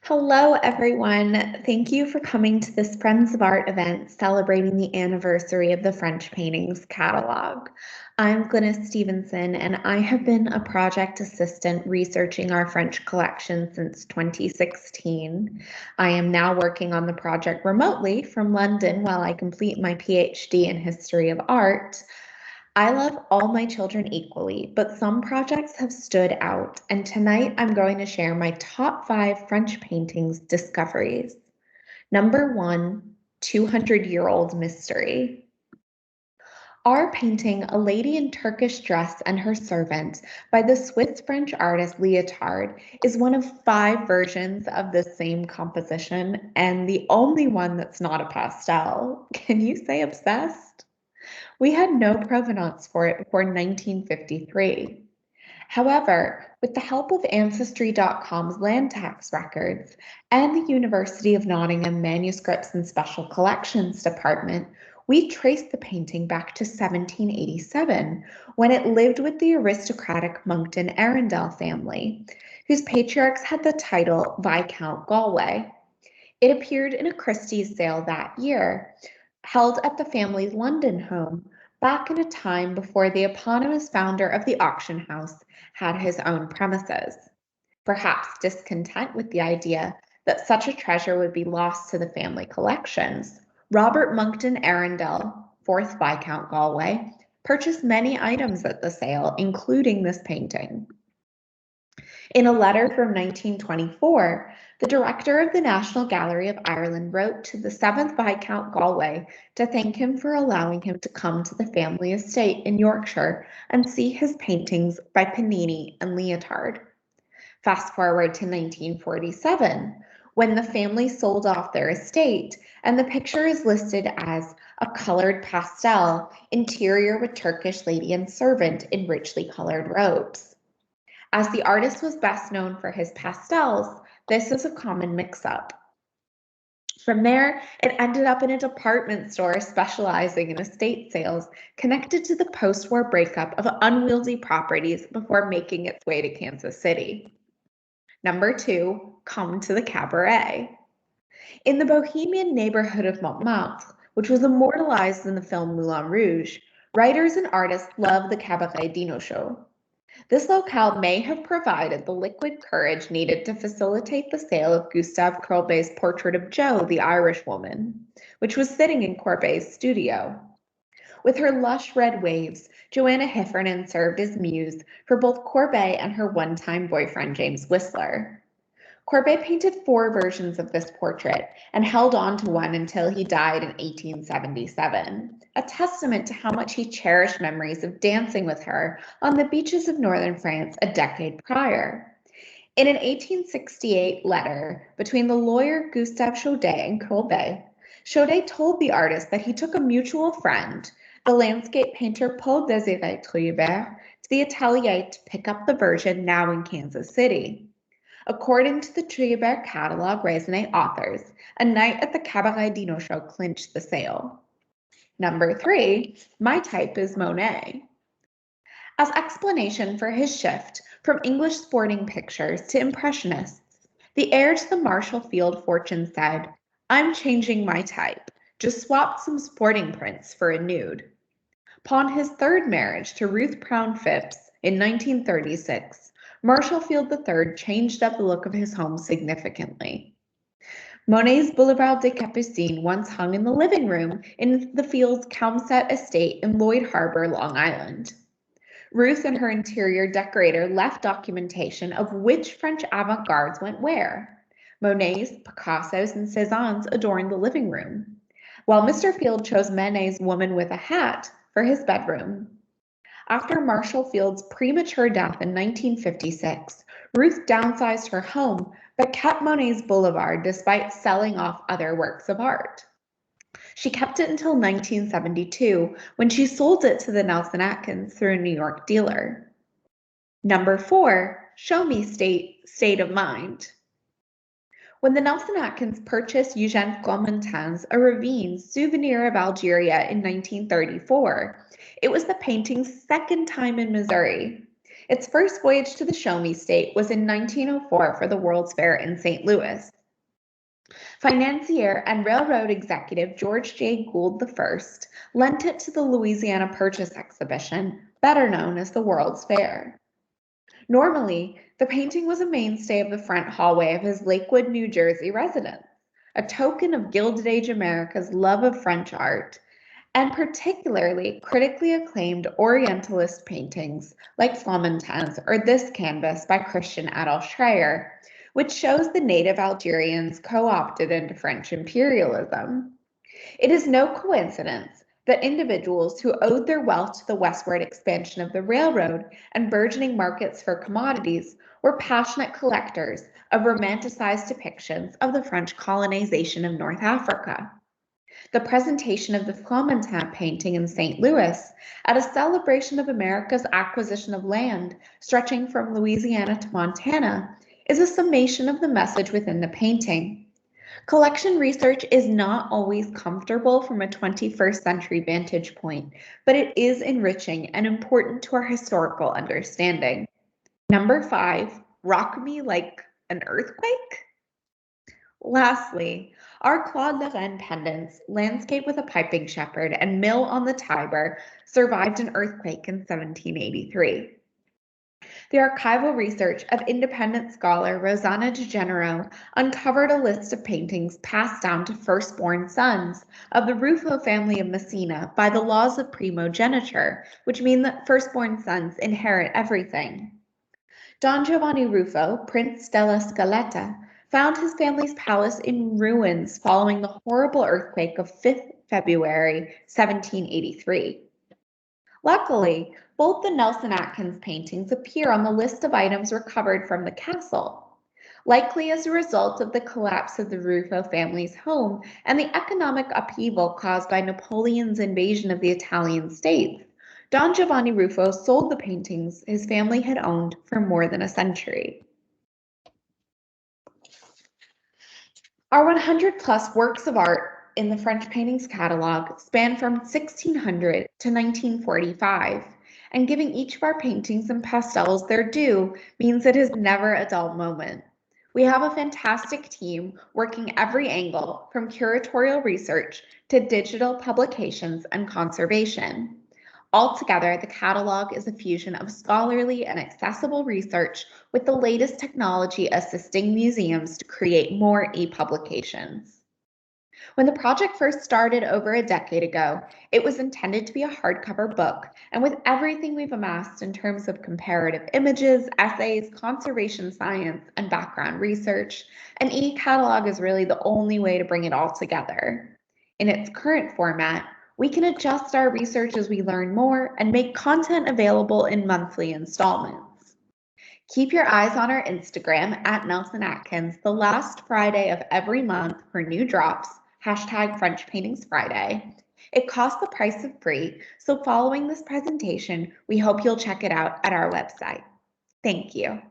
Hello, everyone. Thank you for coming to this Friends of Art event celebrating the anniversary of the French Paintings Catalogue. I'm Glynnis Stevenson, and I have been a project assistant researching our French collection since 2016. I am now working on the project remotely from London while I complete my PhD in history of art. I love all my children equally, but some projects have stood out, and tonight I'm going to share my top 5 French paintings discoveries. Number 1, 200-year-old mystery. Our painting, A Lady in Turkish Dress and Her Servant, by the Swiss-French artist Leotard, is one of 5 versions of the same composition, and the only one that's not a pastel. Can you say obsessed? We had no provenance for it before 1953. However, with the help of Ancestry.com's land tax records and the University of Nottingham Manuscripts and Special Collections Department, we traced the painting back to 1787, when it lived with the aristocratic Monckton Arundel family, whose patriarchs had the title Viscount Galway. It appeared in a Christie's sale that year, held at the family's London home, back in a time before the eponymous founder of the auction house had his own premises. Perhaps discontent with the idea that such a treasure would be lost to the family collections, Robert Monckton Arundel, 4th Viscount Galway, purchased many items at the sale, including this painting. In a letter from 1924, the director of the National Gallery of Ireland wrote to the 7th Viscount Galway to thank him for allowing him to come to the family estate in Yorkshire and see his paintings by Panini and Leotard. Fast forward to 1947, when the family sold off their estate, and the picture is listed as a colored pastel, interior with Turkish lady and servant in richly colored robes. As the artist was best known for his pastels, this is a common mix-up. From there, it ended up in a department store specializing in estate sales, connected to the post-war breakup of unwieldy properties before making its way to Kansas City. Number 2, come to the Cabaret. In the bohemian neighborhood of Montmartre, which was immortalized in the film Moulin Rouge, writers and artists love the Cabaret Dino Show. This locale may have provided the liquid courage needed to facilitate the sale of Gustave Courbet's portrait of Jo, the Irish woman, which was sitting in Courbet's studio. With her lush red waves, Joanna Heffernan served as muse for both Courbet and her one-time boyfriend, James Whistler. Courbet painted 4 versions of this portrait and held on to one until he died in 1877, a testament to how much he cherished memories of dancing with her on the beaches of northern France a decade prior. In an 1868 letter between the lawyer Gustave Chaudet and Courbet, Chaudet told the artist that he took a mutual friend, the landscape painter Paul Désiré Truyebert, to the atelier to pick up the version now in Kansas City. According to the Truyebert Catalogue Raisonné authors, a night at the Cabaret Dino Show clinched the sale. Number 3, my type is Monet. As explanation for his shift from English sporting pictures to Impressionists, the heir to the Marshall Field fortune said, "I'm changing my type, just swapped some sporting prints for a nude." Upon his 3rd marriage to Ruth Brown Phipps in 1936, Marshall Field III changed up the look of his home significantly. Monet's Boulevard des Capucines once hung in the living room in the Field's Calmset estate in Lloyd Harbor, Long Island. Ruth and her interior decorator left documentation of which French avant-gardes went where. Monet's, Picasso's, and Cézanne's adorned the living room, while Mr. Field chose Manet's Woman with a Hat for his bedroom. After Marshall Field's premature death in 1956, Ruth downsized her home but kept Monet's Boulevard despite selling off other works of art. She kept it until 1972, when she sold it to the Nelson-Atkins through a New York dealer. Number 4, show me state of mind. When the Nelson-Atkins purchased Eugène Fromentin's A Ravine, Souvenir of Algeria in 1934, it was the painting's 2nd time in Missouri. Its first voyage to the Show Me State was in 1904 for the World's Fair in St. Louis. Financier and railroad executive George J. Gould I lent it to the Louisiana Purchase Exhibition, better known as the World's Fair. Normally, the painting was a mainstay of the front hallway of his Lakewood, New Jersey residence, a token of Gilded Age America's love of French art, and particularly critically acclaimed Orientalist paintings like Flamantin's or this canvas by Christian Adolf Schreyer, which shows the native Algerians co-opted into French imperialism. It is no coincidence that individuals who owed their wealth to the westward expansion of the railroad and burgeoning markets for commodities were passionate collectors of romanticized depictions of the French colonization of North Africa. The presentation of the Flamantin painting in St. Louis at a celebration of America's acquisition of land stretching from Louisiana to Montana is a summation of the message within the painting. Collection research is not always comfortable from a 21st century vantage point, but it is enriching and important to our historical understanding. Number 5, rock me like an earthquake? Lastly, our Claude Lorraine pendants, Landscape with a Piping Shepherd, and Mill on the Tiber survived an earthquake in 1783. The archival research of independent scholar Rosanna DeGenero uncovered a list of paintings passed down to firstborn sons of the Ruffo family of Messina by the laws of primogeniture, which mean that firstborn sons inherit everything. Don Giovanni Ruffo, Prince della Scaletta, found his family's palace in ruins following the horrible earthquake of 5th February 1783. Luckily, both the Nelson-Atkins paintings appear on the list of items recovered from the castle. Likely as a result of the collapse of the Ruffo family's home and the economic upheaval caused by Napoleon's invasion of the Italian states, Don Giovanni Ruffo sold the paintings his family had owned for more than a century. Our 100+ works of art in the French Paintings Catalogue span from 1600 to 1945, and giving each of our paintings and pastels their due means it is never a dull moment. We have a fantastic team working every angle from curatorial research to digital publications and conservation. Altogether, the catalog is a fusion of scholarly and accessible research with the latest technology assisting museums to create more e-publications. When the project first started over a decade ago, it was intended to be a hardcover book, and with everything we've amassed in terms of comparative images, essays, conservation science, and background research, an e-catalog is really the only way to bring it all together. In its current format, we can adjust our research as we learn more and make content available in monthly installments. Keep your eyes on our Instagram at Nelson-Atkins the last Friday of every month for new drops, #French Paintings Friday. It costs the price of free, so following this presentation, we hope you'll check it out at our website. Thank you.